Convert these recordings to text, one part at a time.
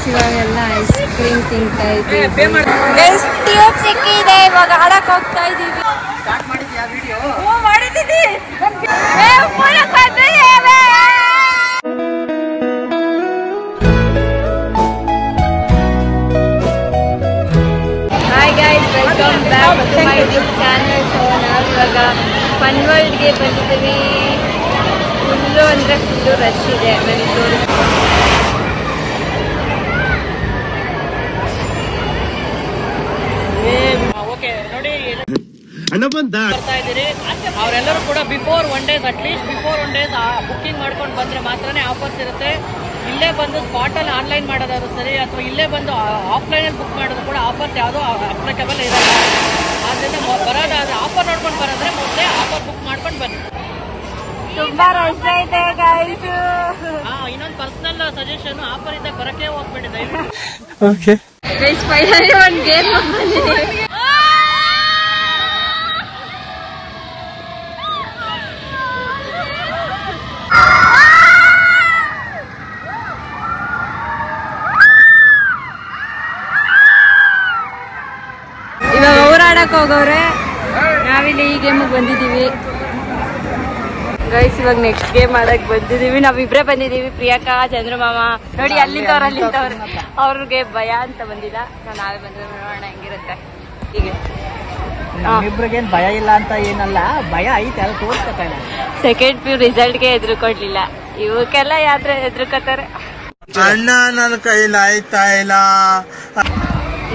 Guys ಇವಾಗೆಲ್ಲ ice cream ತಿಂತಾ ಇದ್ದೀವಿ. ಗೈಸ್ ಟ್ಯೂಬ್ ಸಿಕ್ಕಿದೆ, ಇವಾಗ ಆಡಕ್ ಹೋಗ್ತಾ ಇದೀವಿ. ಸ್ಟಾರ್ಟ್ ಮಾಡಿದ್ಯಾ ವಿಡಿಯೋ? ಮಾಡಿದ್ದೀನಿ. Hi guys, welcome back to my YouTube channel. So ನಾವು ಇವಾಗ ಫನ್ ವರ್ಲ್ಡ್ಗೆ ಬಂದಿದ್ದೀವಿ. ಫುಲ್ಲು ಅಂದರೆ ಫುಲ್ಲು ರಶ್ ಇದೆ. ನನಗೆ ತೋರಿಸ್ತೀನಿ. ಬರ್ತಾ ಇದ್ದೀರಿ. ಅವರೆಲ್ಲರೂ ಕೂಡ before 1 days at least before 1 days booking ಮಾಡ್ಕೊಂಡು ಬಂದ್ರೆ ಮಾತ್ರನೇ ಆಫರ್ಸ್ ಇರುತ್ತೆ. ಇಲ್ಲೇ ಬಂದು ಸ್ಪಾಟ್ ಅಲ್ಲಿ ಆನ್ಲೈನ್ ಮಾಡೋದಾದ್ರು ಸರಿ, ಅಥವಾ ಇಲ್ಲೇ ಬಂದು ಆಫ್ಲೈನ್ ಅಲ್ಲಿ ಬುಕ್ ಮಾಡೋದು ಕೂಡ ಆಫರ್ಸ್ ಯಾವುದೋ ಅಪ್ಲಿಕಬಲ್ ಇರಲ್ಲ. ಆದ್ರಿಂದ ಬರೋದಾದ್ರೆ ಆಫರ್ ನೋಡ್ಕೊಂಡು ಬರೋದ್ರೆ ಮೊದಲೇ ಆಫರ್ ಬುಕ್ ಮಾಡ್ಕೊಂಡು ಬನ್ನಿ. ತುಂಬಾ ರಶ್ ಐತೆ ಗೈಸ್. ಇನ್ನೊಂದು ಪರ್ಸನಲ್ ಸಜೆಷನ್, ಆಫರ್ ಇದ್ದಾಗ ಬರಕ್ಕೆ ಹೋಗ್ಬೇಡಿ ದಯವಿಟ್ಟು. ಓಕೆ ಗೈಸ್ ಫೈನಲಿ ಒಂದು ಗೇಮ್ ಬಂದಿದೆ. ಇವಾಗ ಹೋರಾಡಕ್ ಹೋಗೋರೆ, ನಾವಿಲ್ಲಿ ಈ ಗೇಮಿಗೆ ಬಂದಿದ್ದೀವಿ ಗೈಸ್. ಇವಾಗ ನೆಕ್ಸ್ಟ್ ಗೇಮ್ ಆಡಕ್ ಬಂದಿದ್ದೀವಿ. ನಾವಿಬ್ರೇ ಬಂದಿದ್ದೀವಿ, ಪ್ರಿಯಾಂಕಾ, ಚಂದ್ರಮಾಮ. ನೋಡಿ ಅಲ್ಲಿದ್ದವ್ರು ಅವ್ರಿಗೆ ಭಯ ಅಂತ ಬಂದಿಲ್ಲ. ನಾವೇ ಬಂದ್ರೆ ನೋಡೋಣ ಹೆಂಗಿರುತ್ತೆ. ಹೀಗೆ ಇಬ್ರಿಗೇನ್ ಭಯ ಇಲ್ಲ ಅಂತ ಏನಲ್ಲ, ಭಯ ಐತೆ, ಅದು ತೋರಿಸ್ಕೊತಾನೆ. Second P ರಿಸಲ್ಟ್ಗೆ ಎದುರುಕೊಡ್ಲಿಲ್ಲ. ಇವಕ್ಕೆಲ್ಲ ಯಾವ್ದ್ರ ಎದುರುಕೊತಾರೆ. ಅಣ್ಣ ನನ್ನ ಕೈಲಿ ಆಯ್ತಾ ಇಲ್ಲ.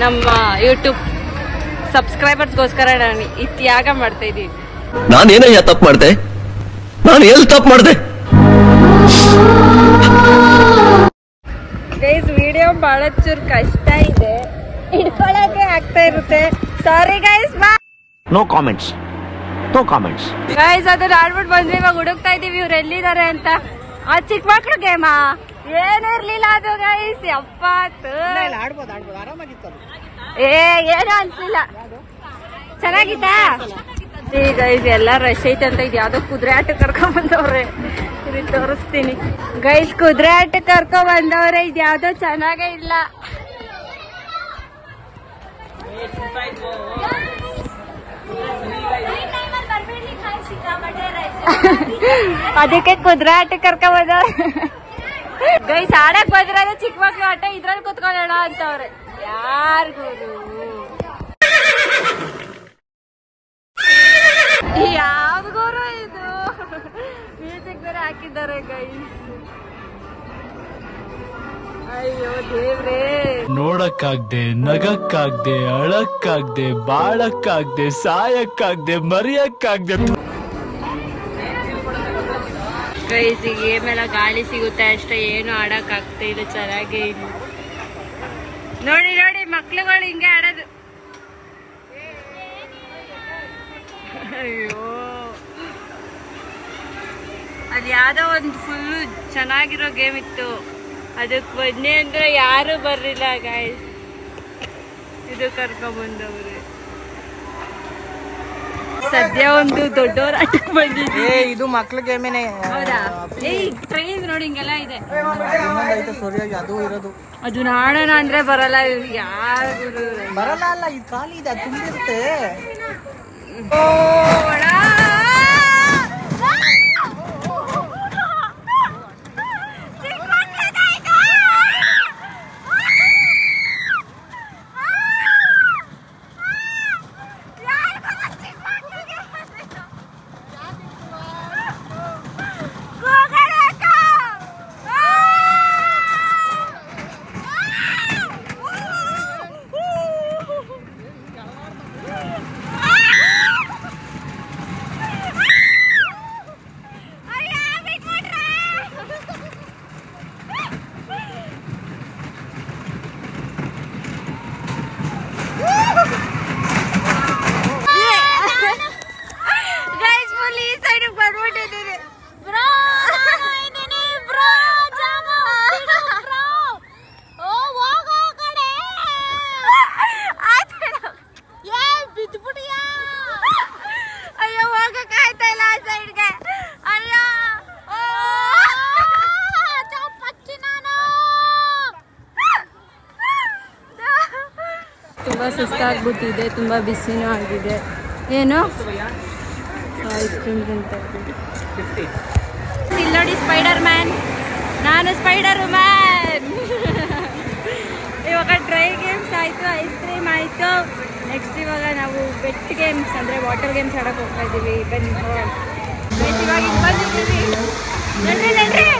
ನಮ್ಮ ಯೂಟ್ಯೂಬ್ ಸಬ್ಸ್ಕ್ರೈಬರ್ಸ್ಗೋಸ್ಕರ ನಾನು ಈ ತ್ಯಾಗ ಮಾಡ್ತಾ ಇದ್ದೀನಿ. ನಾನೇನಯ್ಯ ತಪ್ಪು ಮಾಡ್ದೆ? ನಾನು ಎಲ್ಲಿ ತಪ್ಪು ಮಾಡ್ದೆ? ಗೈಸ್ ವಿಡಿಯೋ ಬಹಳ ಚೂರು ಕಷ್ಟ ಇದೆ, ಹಿಡ್ಕೊಳಕ್ಕೆ ಆಗ್ತಾ ಇರುತ್ತೆ. Sorry guys. No comments, no comments. Guys ಅದನ್ನ ಆಡ್ಬಿಟ್ಟು ಬಂದ್ವಿ. ಇವಾಗ ಹುಡುಕ್ತಾ ಇದೀವಿ ಇವ್ರು ಎಲ್ಲಿದ್ದಾರೆ ಅಂತ. ಆ ಚಿಕ್ಕ ಮಕ್ಳು ಗೇಮಾ ಏನು ಇರ್ಲಿಲ್ಲ ಅದು ಗೈಸ್. ಅಪ್ಪ ಆಡ್ಬೋದು ಆರಾಮಾಗಿತ್ತು. ಏನು ಅನ್ಸಿಲ್ಲ. ಚೆನ್ನಾಗಿತ್ತಾ? ಈಗ ಇದೆಲ್ಲ ರಶ್ ಐತೆ ಅಂತ ಇದು ಯಾವ್ದೋ ಕುದುರೆ ಆಟ ಕರ್ಕೊಂಡ್ ಬಂದವ್ರೆ. ಇದು ತೋರಿಸ್ತೀನಿ ಗೈಸ್. ಕುದುರೆ ಆಟ ಕರ್ಕೊಂಡ್ ಬಂದವ್ರೆ. ಇದು ಯಾವ್ದೋ ಚೆನ್ನಾಗೇ ಇಲ್ಲ. ಅದಕ್ಕೆ ಕುದುರೆ ಆಟ ಕರ್ಕೊಂಡ್ ಬಂದವ್ರೆ ಗೈಸ್. ಆಡಕ್ ಬಂದ್ರೆ ಚಿಕ್ಕ ಮಕ್ಳು ಆಟ ಇದ್ರಲ್ಲಿ ಕುತ್ಕೊಳ್ಳೋಣ ಅಂತವ್ರೆ. ಯಾರಿಗೂ ಯಾವ್ದು ಇದು ಮ್ಯೂಸಿಕ್ ಬೇರೆ ಹಾಕಿದ್ದಾರೆ ಗೈಸ್. ಅಯ್ಯೋ ದೇವ್ರೇ. ನೋಡಕ್ಕಾಗ್ದೆ, ನಗಕ್ಕಾಗ್ದೆ, ಅಳಕ್ಕಾಗ್ದೆ, ಬಾಳಕ್ಕಾಗ್ದೆ, ಸಾಯಕ್ಕಾಗ್ದೆ, ಮರಿಯಕ್ಕಾಗ್ದೆ. ಗೈಸ್ ಈ ಗೇಮ್ ಎಲ್ಲ ಗಾಳಿ ಸಿಗುತ್ತೆ ಅಷ್ಟೇ, ಏನು ಆಡಕ್ ಆಗ್ತಾ ಇಲ್ಲ. ಚೆನ್ನಾಗೇ ಇಲ್ಲ. ನೋಡಿ ನೋಡಿ ಮಕ್ಳುಗಳು ಹಿಂಗೆ ಆಡೋದು. ಅಯ್ಯೋ ಅದು ಯಾವ್ದೋ ಒಂದು ಫುಲ್ಲು ಚೆನ್ನಾಗಿರೋ ಗೇಮ್ ಇತ್ತು, ಅದಕ್ಕೆ ಬನ್ನಿ ಅಂದ್ರೆ ಯಾರು ಬರ್ಲಿಲ್ಲ ಗೈಸ್. ಇದು ಕರ್ಕೊಂಡ್ಬಂದವ್ರೆ. ಸದ್ಯ ಒಂದು ದೊಡ್ಡವ್ರ ಆಟಕ್ಕೆ ಬಂದಿದ್ವಿ. ಇದು ಮಕ್ಳ ಗೇಮೇನೆ. ಹೌದಾ? ಟ್ರೈನ್ ನೋಡಿ ಹಿಂಗೆಲ್ಲ ಇದೆ. ಸರಿಯಾಗಿ ಅದು ಇರೋದು. ಅದು ಆಡೋಣ ಅಂದ್ರೆ ಬರಲ್ಲ. ಯಾರು ಬರಲ್ಲ ಅಲ್ಲ, ಇದು ಖಾಲಿ ಇದೆ, ಅದು ತುಂಬಿರುತ್ತೆ. ತುಂಬ ಸುಸ್ತಾಗ್ಬಿಟ್ಟಿದೆ, ತುಂಬ ಬಿಸಿನೂ ಆಗಿದೆ. ಏನು ಐಸ್ ಕ್ರೀಮ್ ತಿಂತ ಇಲ್ಲಿ ನೋಡಿ ಸ್ಪೈಡರ್ ಮ್ಯಾನ್, ನಾನು ಸ್ಪೈಡರ್ ಮ್ಯಾನ್. ಇವಾಗ ಡ್ರೈ ಗೇಮ್ಸ್ ಆಯಿತು, ಐಸ್ ಕ್ರೀಮ್ ಆಯಿತು. ನೆಕ್ಸ್ಟ್ ಇವಾಗ ನಾವು ಬೆಟ್ ಗೇಮ್ಸ್ ಅಂದರೆ ವಾಟರ್ ಗೇಮ್ಸ್ ಆಡೋಕೆ ಹೋಗ್ತಾ ಇದ್ದೀವಿ. ಬನ್ನಿ ಬೆಟ್ ಇವಾಗ ಇಲ್ಲಿ ಬಂದಿದ್ದೀವಿ. ನಡ್ರಿ ನಡ್ರಿ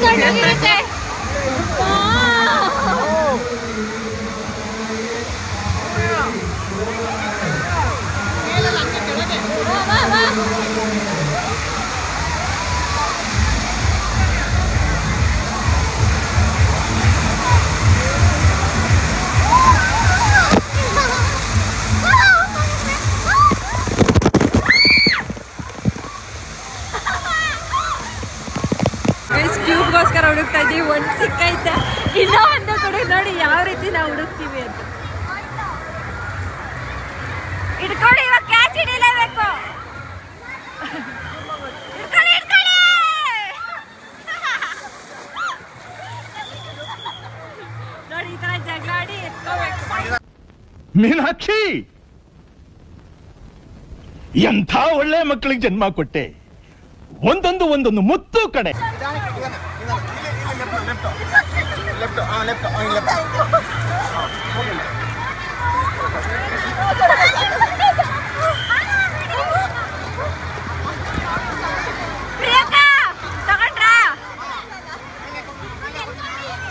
ತಣ್ಣಗಿರುತ್ತೆ. ಕ್ಯೂಬ್ಗೋಸ್ಕರ ಹುಡುಕ್ತಾ ಇದ್ದೀವಿ. ಒಂದು ಸಿಕ್ಕೈತೆ, ಇನ್ನೂ ಒಂದು ಕಡೆ ನೋಡಿ ಯಾವ ರೀತಿ ನಾವು ಹುಡುಕ್ತೀವಿ ಅಂತ. ಇಟ್ಕೊಳ್ಳಿ, ಇವಾಗ ಕ್ಯಾಚ್ ಹಿಡಿಲೇಬೇಕು. ನೋಡಿ ಈ ತರ ಜಗಾಡಿ ಎತ್ಕೋಬೇಕು. ಮೀನಾಕ್ಷಿ, ಎಂಥ ಒಳ್ಳೆ ಮಕ್ಕಳಿಗೆ ಜನ್ಮ ಕೊಟ್ಟೆ. ಒಂದೊಂದು ಮುತ್ತು ಕಡೆ. ಪ್ರಿಯಾಂಕಾ ತಗೊಂಡ್ರಾ?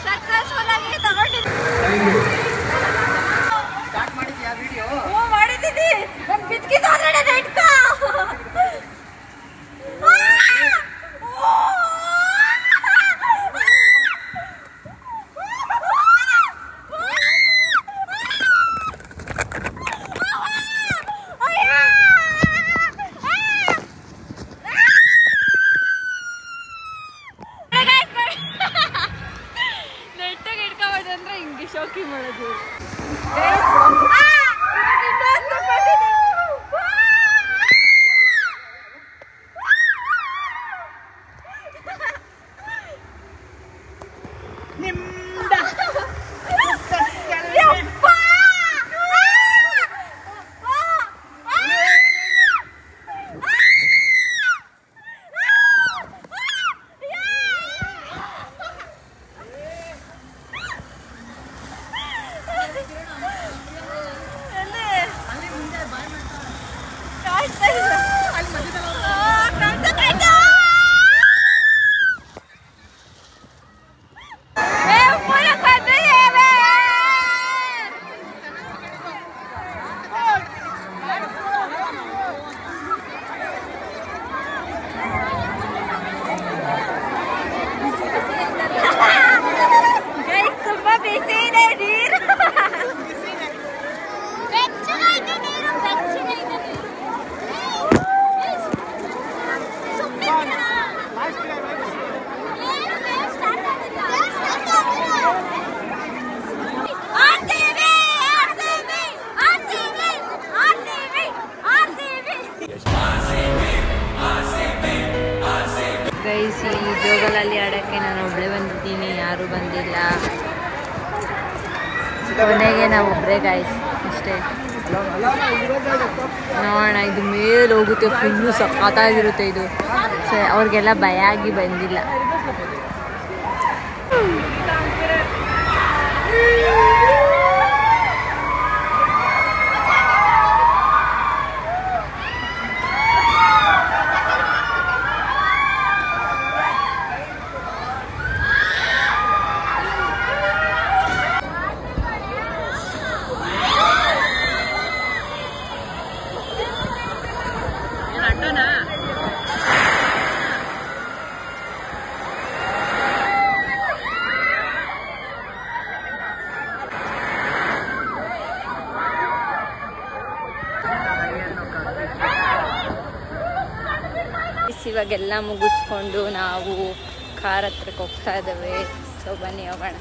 ಸಕ್ಸಸ್ಫುಲ್ ಆಗಿ ತಗೊಂಡಿದ್ದೀನಿ. ಮಾಡಿದ್ದೀನಿ. ಒಂದು ಬಿಸ್ಕಿಟ್ ಆದ್ರೆ ಇಟ್ಕೋ. ನೆಟ್ಟಿಗೆ ಇಟ್ಕೊಬೋದಂದ್ರೆ ಹಿಂಗೆ ಶೋಕಿ ಮಾಡೋದು. ಗೈಸ್, ಈ ಜೋಗಲಲ್ಲಿ ಆಡೋಕ್ಕೆ ನಾನು ಒಬ್ಬಳೇ ಬಂದಿದ್ದೀನಿ, ಯಾರೂ ಬಂದಿಲ್ಲ. ಕೊನೆಗೆ ನಾವು ಒಬ್ಬರೇ ಗೈಸ್, ಅಷ್ಟೇ. ನೋಡೋಣ, ಇದು ಮೇಲೆ ಹೋಗುತ್ತೆ, ಫುಲ್ಲು ಸಖತ್ತಾಗಿರುತ್ತೆ ಇದು. ಅವ್ರಿಗೆಲ್ಲ ಭಯ ಆಗಿ ಬಂದಿಲ್ಲ. ಇವಾಗೆಲ್ಲ ಮುಗಿಸ್ಕೊಂಡು ನಾವು ಕಾರ್ ಹತ್ರಕ್ಕೆ ಹೋಗ್ತಾ ಇದ್ದೇವೆ. ಸೊ ಬನ್ನಿ ಹೋಗೋಣ.